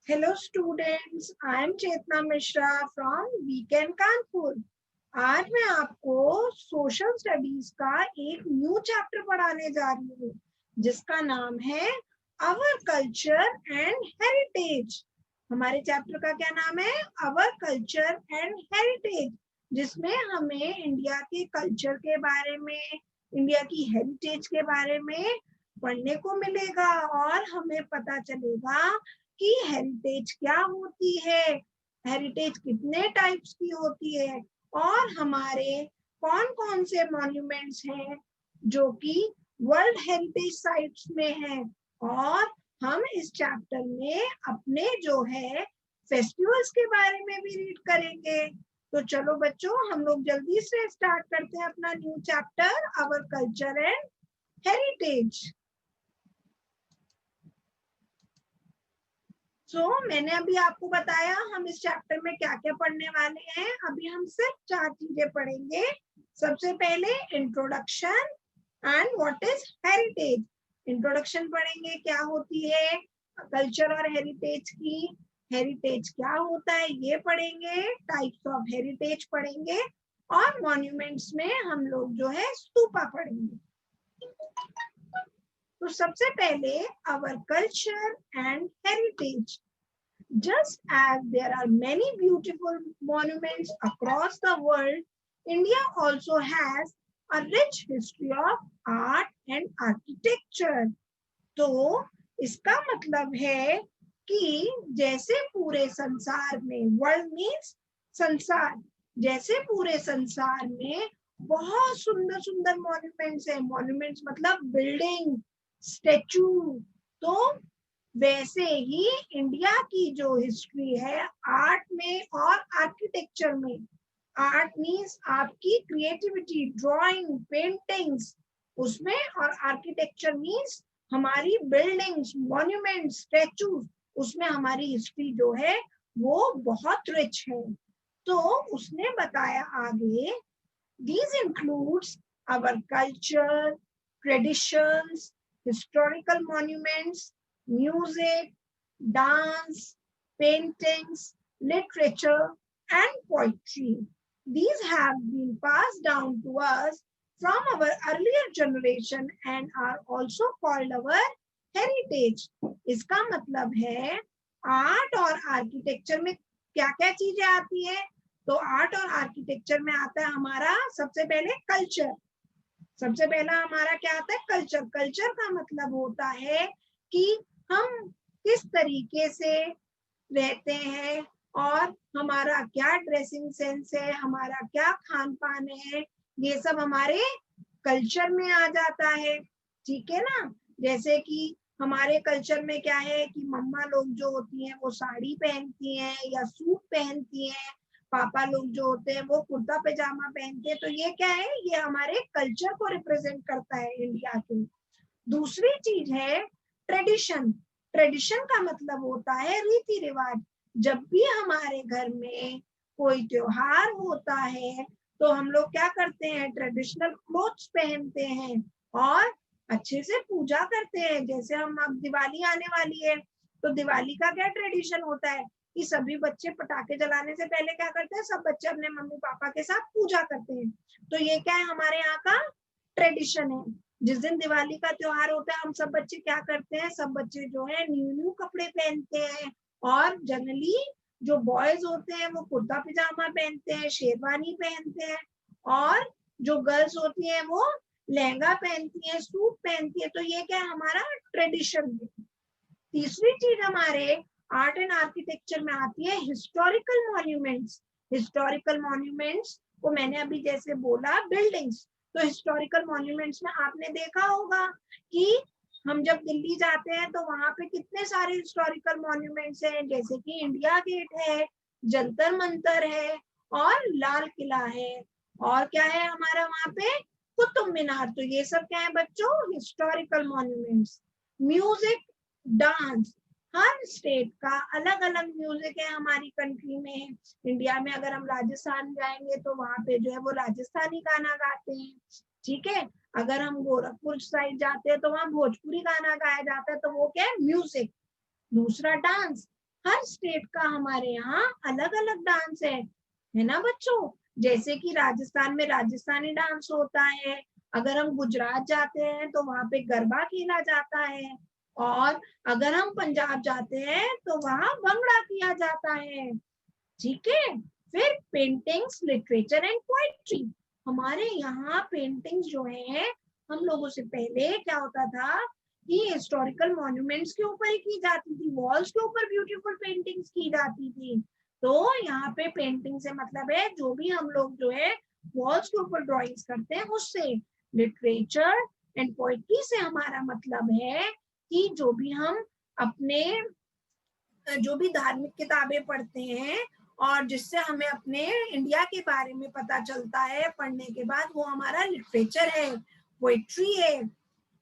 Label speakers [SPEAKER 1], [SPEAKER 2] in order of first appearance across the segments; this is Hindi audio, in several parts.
[SPEAKER 1] Hello students, I am Chetna Mishra from Weekend Kanpur. आज मैं आपको सोशल स्टडीज का एक न्यू चैप्टर पढ़ाने जा रही हूँ जिसका नाम है अवर कल्चर एंड हेरिटेज। हमारे चैप्टर का क्या नाम है? अवर कल्चर एंड हेरिटेज, जिसमें हमें इंडिया के कल्चर के बारे में, इंडिया की हेरिटेज के बारे में पढ़ने को मिलेगा और हमें पता चलेगा कि हेरिटेज क्या होती है, हेरिटेज कितने टाइप्स की होती है और हमारे कौन कौन से मॉन्यूमेंट्स हैं जो कि वर्ल्ड हेरिटेज साइट्स में हैं। और हम इस चैप्टर में अपने जो है फेस्टिवल्स के बारे में भी रीड करेंगे। तो चलो बच्चों, हम लोग जल्दी से स्टार्ट करते हैं अपना new chapter our culture and heritage. मैंने अभी आपको बताया हम इस चैप्टर में क्या क्या पढ़ने वाले हैं। अभी हम सिर्फ 4 चीजें पढ़ेंगे। सबसे पहले introduction and what is heritage. Introduction पढ़ेंगे, क्या होती है कल्चर और हेरिटेज की, हेरिटेज क्या होता है ये पढ़ेंगे, टाइप्स ऑफ हेरिटेज पढ़ेंगे और मॉन्यूमेंट्स में हम लोग जो है स्तूपा पढ़ेंगे। तो सबसे पहले our culture and heritage. Just as there are many beautiful monuments across the world, India also has a rich history of art and architecture. तो इसका मतलब है कि जैसे पूरे संसार में, वर्ल्ड मीन्स संसार, जैसे पूरे संसार में बहुत सुंदर सुंदर मॉन्यूमेंट्स है, मॉन्यूमेंट्स मतलब बिल्डिंग, स्टेचू, तो वैसे ही इंडिया की जो हिस्ट्री है आर्ट में और आर्किटेक्चर में, आर्ट मीन्स आपकी क्रिएटिविटी, ड्राइंग, पेंटिंग्स उसमें, और आर्किटेक्चर मीन्स हमारी बिल्डिंग्स, मॉन्यूमेंट्स, स्टैचूज, उसमें हमारी हिस्ट्री जो है वो बहुत रिच है। तो उसने बताया आगे, these includes our culture, traditions, historical monuments, music, dance, paintings, literature, and poetry. These have been passed down to us from our earlier generation and are also called our heritage. इसका मतलब है आर्ट और आर्किटेक्चर में क्या क्या चीजें आती है। तो आर्ट और आर्किटेक्चर में आता है हमारा सबसे पहले कल्चर। सबसे पहला हमारा क्या आता है? कल्चर। कल्चर का मतलब होता है कि हम किस तरीके से रहते हैं और हमारा क्या ड्रेसिंग सेंस है, हमारा क्या खान पान है, ये सब हमारे कल्चर में आ जाता है। ठीक है ना? जैसे कि हमारे कल्चर में क्या है कि मम्मा लोग जो होती हैं वो साड़ी पहनती हैं या सूट पहनती हैं, पापा लोग जो होते हैं वो कुर्ता पैजामा पहनते हैं। तो ये क्या है? ये हमारे कल्चर को रिप्रेजेंट करता है इंडिया के। दूसरी चीज है ट्रेडिशन। ट्रेडिशन का मतलब होता है रीति रिवाज। जब भी हमारे घर में कोई त्योहार होता है तो हम लोग क्या करते हैं? ट्रेडिशनल क्लोथ्स पहनते हैं और अच्छे से पूजा करते हैं। जैसे हम अब दिवाली आने वाली है तो दिवाली का क्या ट्रेडिशन होता है कि सभी बच्चे पटाखे जलाने से पहले क्या करते हैं? सब बच्चे अपने मम्मी पापा के साथ पूजा करते हैं। तो ये क्या है? हमारे यहाँ का ट्रेडिशन है। जिस दिन दिवाली का त्योहार होता है हम सब बच्चे क्या करते हैं? सब बच्चे जो है न्यू न्यू कपड़े पहनते हैं और जनरली जो बॉयज होते हैं वो कुर्ता पजामा पहनते हैं, शेरवानी पहनते हैं, और जो गर्ल्स होती हैं वो लहंगा पहनती हैं, सूट पहनती है। तो ये क्या है? हमारा ट्रेडिशन है। तीसरी चीज हमारे आर्ट एंड आर्किटेक्चर में आती है हिस्टोरिकल मॉन्यूमेंट्स। हिस्टोरिकल मॉन्यूमेंट्स को मैंने अभी जैसे बोला बिल्डिंग्स, तो हिस्टोरिकल मॉन्यूमेंट्स में आपने देखा होगा कि हम जब दिल्ली जाते हैं तो वहां पे कितने सारे हिस्टोरिकल मॉन्यूमेंट्स हैं, जैसे कि इंडिया गेट है, जंतर मंतर है और लाल किला है, और क्या है हमारा वहां पे? कुतुब मीनार। तो ये सब क्या है बच्चों? Historical monuments. म्यूजिक, डांस, हर स्टेट का अलग अलग म्यूजिक है हमारी कंट्री में। इंडिया में अगर हम राजस्थान जाएंगे तो वहां पे जो है वो राजस्थानी गाना गाते हैं। ठीक है? अगर हम गोरखपुर साइड जाते हैं तो वहां भोजपुरी गाना गाया जाता है। तो वो क्या है? म्यूजिक। दूसरा डांस, हर स्टेट का हमारे यहाँ अलग अलग डांस है ना बच्चों। जैसे कि राजस्थान में राजस्थानी डांस होता है, अगर हम गुजरात जाते हैं तो वहां पे गरबा खेला जाता है, और अगर हम पंजाब जाते हैं तो वहां भंगड़ा किया जाता है। ठीक है। फिर पेंटिंग्स, लिटरेचर एंड पोएट्री। हमारे यहाँ पेंटिंग्स जो है, हम लोगों से पहले क्या होता था कि हिस्टोरिकल मॉन्यूमेंट्स के ऊपर ही की जाती थी, वॉल्स के ऊपर ब्यूटीफुल पेंटिंग्स की जाती थी। तो यहाँ पे पेंटिंग से मतलब है जो भी हम लोग जो है वॉल्स के ऊपर ड्राइंग्स करते हैं उससे। लिटरेचर एंड पोएट्री से हमारा मतलब है कि जो भी हम अपने जो भी धार्मिक किताबें पढ़ते हैं और जिससे हमें अपने इंडिया के बारे में पता चलता है पढ़ने के बाद, वो हमारा लिटरेचर है, पोएट्री है।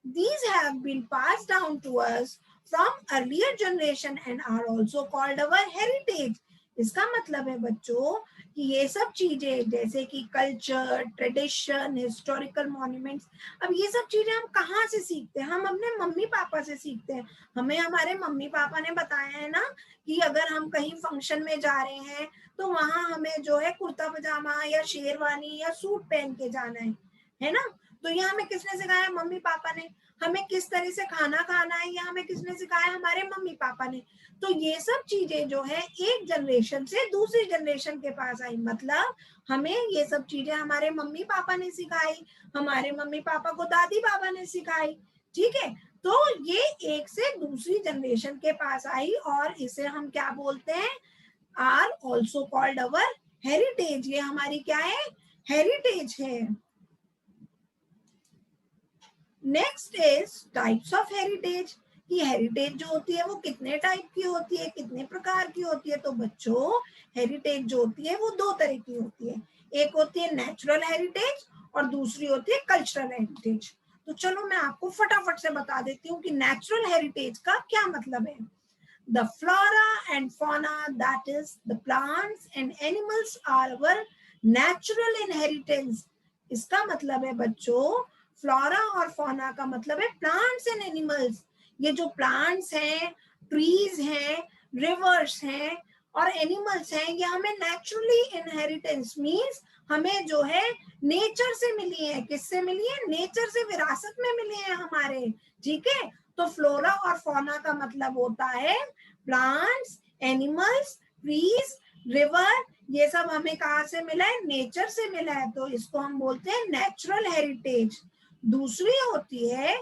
[SPEAKER 1] These have been passed down to us from earlier generation and are also called our heritage. इसका मतलब है बच्चों कि ये सब चीजें जैसे कि कल्चर, ट्रेडिशन, हिस्टोरिकल मॉन्यूमेंट्स, अब ये सब चीजें हम कहाँ से सीखते हैं? हम अपने मम्मी पापा से सीखते हैं। हमें हमारे मम्मी पापा ने बताया है ना कि अगर हम कहीं फंक्शन में जा रहे हैं तो वहां हमें जो है कुर्ता पजामा या शेरवानी या सूट पहन के जाना है ना। तो ये हमें किसने सिखाया? मम्मी पापा ने। हमें किस तरह से खाना खाना है ये हमें किसने सिखाया? हमारे मम्मी पापा ने। तो ये सब चीजें जो है एक जनरेशन से दूसरी जनरेशन के पास आई, मतलब हमें ये सब चीजें हमारे मम्मी पापा ने सिखाई, हमारे मम्मी पापा को दादी बाबा ने सिखाई। ठीक है। तो ये एक से दूसरी जनरेशन के पास आई और इसे हम क्या बोलते हैं? Are also called our heritage. ये हमारी क्या है? हेरिटेज है। Next is types of heritage. कि हेरिटेज जो होती है वो कितने टाइप की होती है, कितने प्रकार की होती है? तो बच्चों हेरिटेज जो होती है वो दो तरह की होती है। एक होती है नेचुरल हेरिटेज और दूसरी होती है कल्चरल हेरिटेज। तो चलो मैं आपको फटाफट से बता देती हूँ कि नेचुरल हेरिटेज का क्या मतलब है। The flora and fauna, that is the plants and animals, are our natural inheritance. इसका मतलब है बच्चों, फ्लोरा और फौना का मतलब है प्लांट्स एंड एनिमल्स। ये जो प्लांट्स हैं, ट्रीज हैं, रिवर्स हैं और एनिमल्स हैं, ये हमें नेचुरली इनहेरिटेंस मींस हमें जो है नेचर से मिली है। किससे मिली है? नेचर से, विरासत में मिली है हमारे। ठीक है। तो फ्लोरा और फौना का मतलब होता है प्लांट्स, एनिमल्स, ट्रीज, रिवर, ये सब हमें कहाँ से मिला है? नेचर से मिला है। तो इसको हम बोलते हैं नेचुरल हेरिटेज। दूसरी होती है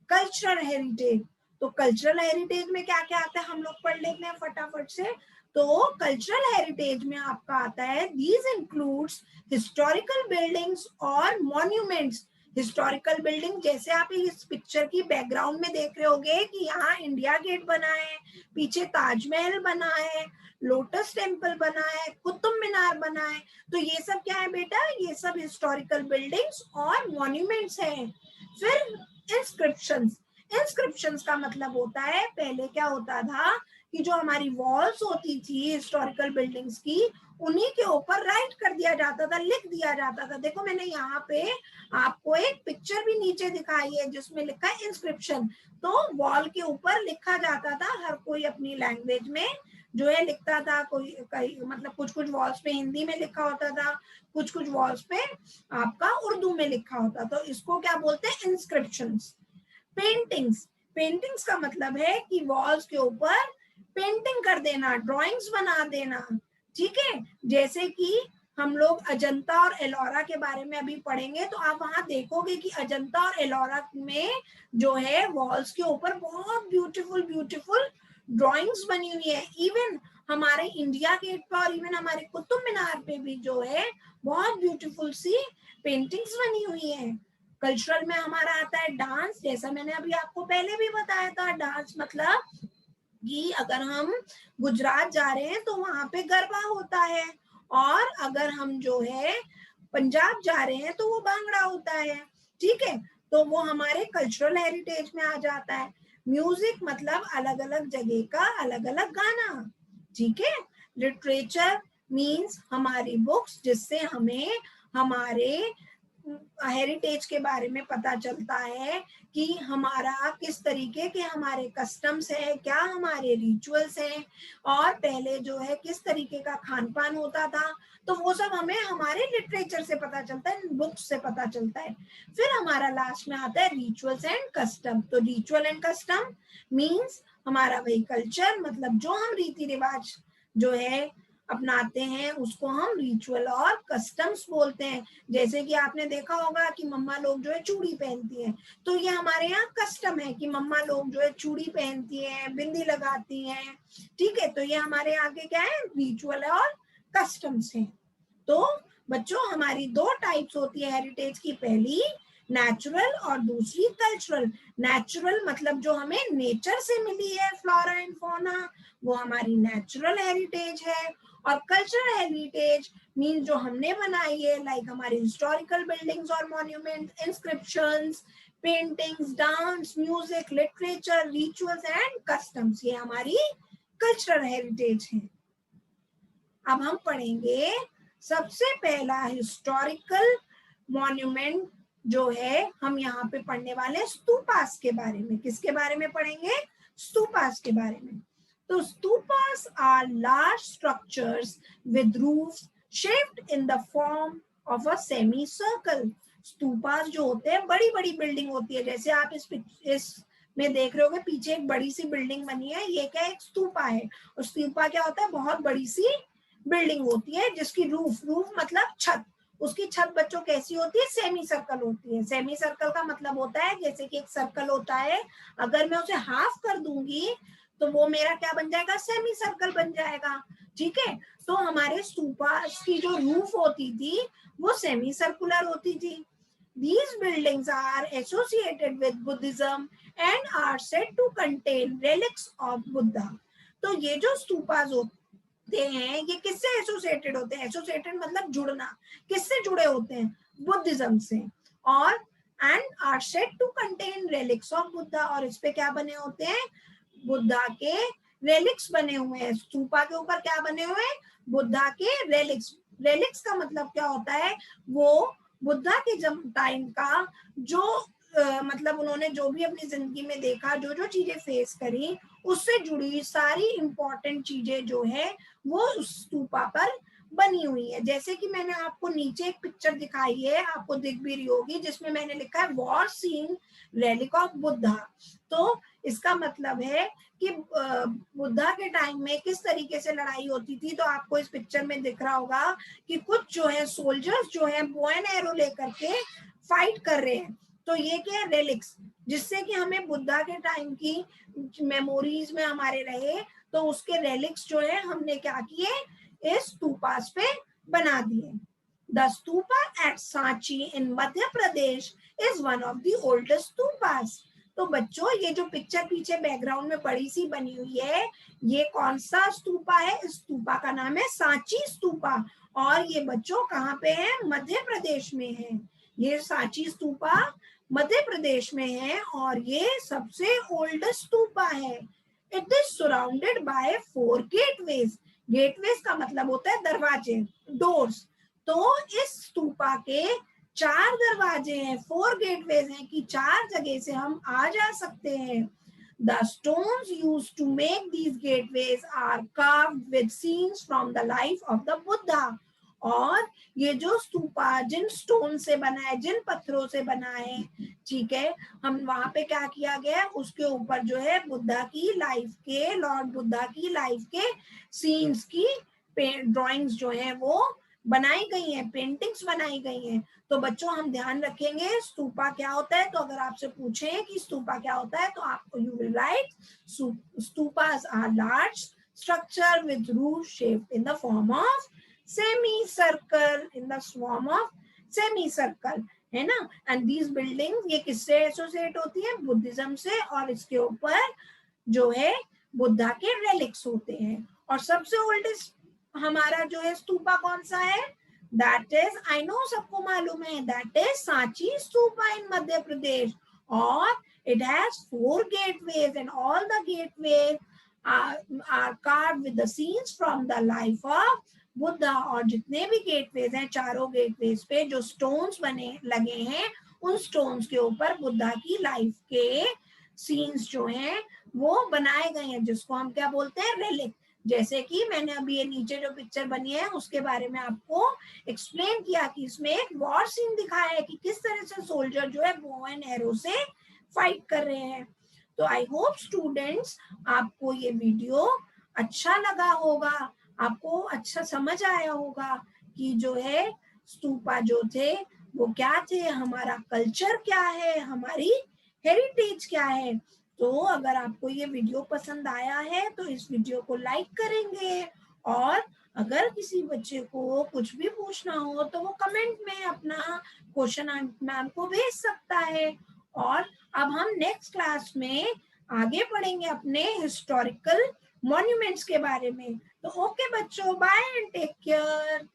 [SPEAKER 1] कल्चरल हेरिटेज। तो कल्चरल हेरिटेज में क्या क्या आता है हम लोग पढ़ लेते हैं फटाफट से। तो कल्चरल हेरिटेज में आपका आता है दीज इंक्लूड्स हिस्टोरिकल बिल्डिंग्स और मॉन्यूमेंट्स। हिस्टोरिकल बिल्डिंग जैसे आप इस पिक्चर की बैकग्राउंड में देख रहे होगे कि यहाँ इंडिया गेट बना है, पीछे ताजमहल बना है, लोटस टेम्पल बना है, कुतुब मीनार बना है। तो ये सब क्या है बेटा? ये सब हिस्टोरिकल बिल्डिंग्स और मॉन्यूमेंट्स हैं। फिर इंस्क्रिप्शंस। इंस्क्रिप्शंस का मतलब होता है, पहले क्या होता था कि जो हमारी वॉल्स होती थी हिस्टोरिकल बिल्डिंग्स की, उन्हीं के ऊपर राइट कर दिया जाता था, लिख दिया जाता था। देखो मैंने यहाँ पे आपको एक पिक्चर भी नीचे दिखाई है जिसमें लिखा है इंस्क्रिप्शन। तो वॉल के ऊपर लिखा जाता था, हर कोई अपनी लैंग्वेज में जो है लिखता था। कोई मतलब कुछ कुछ वॉल्स पे हिंदी में लिखा होता था, कुछ कुछ वॉल्स पे आपका उर्दू में लिखा होता। तो इसको क्या बोलते हैं? इंस्क्रिप्शंस। पेंटिंग्स। पेंटिंग्स का मतलब है कि वॉल्स के ऊपर पेंटिंग कर देना, ड्राइंग्स बना देना। ठीक है। जैसे कि हम लोग अजंता और एलोरा के बारे में अभी पढ़ेंगे तो आप वहां देखोगे कि अजंता और एलोरा में जो है वॉल्स के ऊपर बहुत ब्यूटीफुल ब्यूटीफुल ड्राइंग्स बनी हुई है। इवन हमारे इंडिया गेट पर और इवन हमारे कुतुब मीनार पे भी जो है बहुत ब्यूटीफुल सी पेंटिंग्स बनी हुई है। कल्चरल में हमारा आता है डांस। जैसा मैंने अभी आपको पहले भी बताया था, डांस मतलब कि अगर हम गुजरात जा रहे हैं तो वहां पे गरबा होता है, और अगर हम जो है पंजाब जा रहे हैं तो वो भांगड़ा होता है। ठीक है। तो वो हमारे कल्चरल हेरिटेज में आ जाता है। म्यूजिक मतलब अलग अलग जगह का अलग अलग गाना। ठीक है। लिटरेचर मीन्स हमारी बुक्स जिससे हमें हमारे हेरिटेज के बारे में पता चलता है कि हमारा किस तरीके के हमारे कस्टम्स है, क्या हमारे रिचुअल्स हैं, और पहले जो है किस तरीके का खान पान होता था, तो वो सब हमें हमारे लिटरेचर से पता चलता है, बुक्स से पता चलता है। फिर हमारा लास्ट में आता है रिचुअल्स एंड कस्टम। तो रिचुअल एंड कस्टम मीन्स हमारा वही कल्चर, मतलब जो हम रीति रिवाज जो है अपनाते हैं उसको हम रिचुअल और कस्टम्स बोलते हैं। जैसे कि आपने देखा होगा कि मम्मा लोग जो है चूड़ी पहनती हैं, तो ये हमारे यहाँ कस्टम है कि मम्मा लोग जो है चूड़ी पहनती हैं, बिंदी लगाती हैं, ठीक है। तो ये हमारे यहाँ के क्या है, रिचुअल और कस्टम्स हैं। तो बच्चों हमारी दो टाइप्स होती है हेरिटेज की, पहली नेचुरल और दूसरी कल्चरल। नेचुरल मतलब जो हमें नेचर से मिली है, फ्लोरा एंड फौना, वो हमारी नेचुरल हेरिटेज है। और कल्चरल हेरिटेज मीन जो हमने बनाई है, लाइक हमारी हिस्टोरिकल बिल्डिंग्स और monuments, inscriptions, paintings, dance, music, literature, rituals and customs, ये हमारी कल्चरल हेरिटेज है। अब हम पढ़ेंगे सबसे पहला हिस्टोरिकल मॉन्यूमेंट जो है, हम यहाँ पे पढ़ने वाले स्तूपास के बारे में। किसके बारे में पढ़ेंगे? स्तूपास के बारे में। तो stupas are large structures with roofs shaped in the form of a semi circle. Stupas जो होते हैं बड़ी बड़ी बिल्डिंग होती है, जैसे आप इस में देख रहे होगे पीछे एक बड़ी सी बिल्डिंग बनी है, ये क्या एक स्तूपा है। और स्तूपा क्या होता है, बहुत बड़ी सी बिल्डिंग होती है जिसकी रूफ मतलब छत, उसकी छत बच्चों कैसी होती है, सेमी सर्कल होती है। सेमी सर्कल का मतलब होता है जैसे कि एक सर्कल होता है, अगर मैं उसे हाफ कर दूंगी तो वो मेरा क्या बन जाएगा, सेमी सर्कल बन जाएगा, ठीक है। तो हमारे स्तूपास की जो रूफ होती थी वो सेमी सर्कुलर होती थी। These buildings are associated with Buddhism and are said to contain relics of Buddha. तो ये जो स्तूपास होते हैं ये किससे एसोसिएटेड होते हैं? एसोसिएटेड मतलब जुड़ना, किससे जुड़े होते हैं? बुद्धिज्म से। और and are said to contain relics of Buddha, और इस पे क्या बने होते हैं? बुद्धा के रेलिक्स बने हुए हैं। स्तूपा के ऊपर क्या बने हुए हैं? बुद्धा के रेलिक्स। रेलिक्स का मतलब क्या होता है? वो बुद्धा के टाइम का जो मतलब उन्होंने जो भी अपनी जिंदगी में देखा, जो जो चीजें फेस करी, उससे जुड़ी सारी इंपॉर्टेंट चीजें जो है वो उस स्तूपा पर बनी हुई है। जैसे कि मैंने आपको नीचे एक पिक्चर दिखाई है, आपको दिख भी रही होगी, जिसमें मैंने लिखा है were seen relic of Buddha. तो इसका मतलब है कि बुद्धा के टाइम में किस तरीके से लड़ाई होती थी। तो आपको इस पिक्चर में दिख रहा होगा कि कुछ जो है सोल्जर्स जो है बो एंड एरो लेकर के फाइट कर रहे हैं। तो ये क्या है? रेलिक्स, जिससे कि हमें बुद्धा के टाइम की मेमोरीज में हमारे रहे। तो उसके रेलिक्स जो है हमने क्या किए, इस स्तूपास पे बना दिए। The stupa at Sanchi in Madhya Pradesh is one of the oldest stupas. तो बच्चों ये जो पिक्चर पीछे बैकग्राउंड में बड़ी सी बनी हुई है, ये कौन सा स्तूपा है? इस स्तूपा का नाम है सांची स्तूपा, और ये बच्चों कहाँ पे है? मध्य प्रदेश में है। ये सांची स्तूपा मध्य प्रदेश में है और ये सबसे ओल्डेस्ट स्तूपा है। It is surrounded by 4 gateways. Gateways का मतलब होता है दरवाजे, डोर्स। तो इस स्तूपा के 4 दरवाजे हैं, 4 गेटवेज हैं कि 4 जगह से हम आ जा सकते हैं। The stones used to make these gateways are carved with scenes from the life of the Buddha. और ये जो स्तूपा जिन स्टोन से बना है, जिन पत्थरों से बना है, ठीक है, हम वहां पे क्या किया गया, उसके ऊपर जो है बुद्धा की लाइफ के, लॉर्ड बुद्धा की लाइफ के सीन्स की ड्राइंग्स जो है वो बनाई गई हैं, पेंटिंग्स बनाई गई हैं। तो बच्चों हम ध्यान रखेंगे स्तूपा क्या होता है। तो अगर आपसे पूछें कि स्तूपा क्या होता है तो आपको you will write stupas are large structure with roof shaped in the form of semi circle, in the form of semi circle, है ना। एंड दीज बिल्डिंग्स ये किससे एसोसिएट होती है? बुद्धिज्म से, और इसके ऊपर जो है बुद्धा के रेलिक्स होते हैं। और सबसे ओल्डेस्ट हमारा जो है स्तूपा कौन सा है? दैट इज, आई नो सबको मालूम है, दैट इज सांची स्तूपा इन मध्य प्रदेश। और it has 4 gateways and all the gateways are carved with the scenes from the life of Buddha और जितने भी गेटवेज हैं, चारों गेटवेज पे जो स्टोन्स बने लगे हैं, उन स्टोन्स के ऊपर बुद्धा की लाइफ के सीन्स जो हैं वो बनाए गए हैं, जिसको हम क्या बोलते हैं, रेलिक। जैसे कि मैंने अभी ये नीचे जो पिक्चर बनी है उसके बारे में आपको एक्सप्लेन किया कि इसमें एक वॉर सीन दिखाया है कि किस तरह से सोल्जर जो है बो एंड एरो से फाइट कर रहे हैं। तो आई होप स्टूडेंट्स आपको ये वीडियो अच्छा लगा होगा, आपको अच्छा समझ आया होगा कि जो है स्तूपा जो थे वो क्या थे, हमारा कल्चर क्या है, हमारी हेरिटेज क्या है। तो अगर आपको ये वीडियो पसंद आया है तो इस वीडियो को लाइक करेंगे, और अगर किसी बच्चे को कुछ भी पूछना हो तो वो कमेंट में अपना क्वेश्चन मैम को भेज सकता है। और अब हम नेक्स्ट क्लास में आगे पढ़ेंगे अपने हिस्टोरिकल मॉन्यूमेंट्स के बारे में। तो ओके बच्चों, बाय एंड टेक केयर।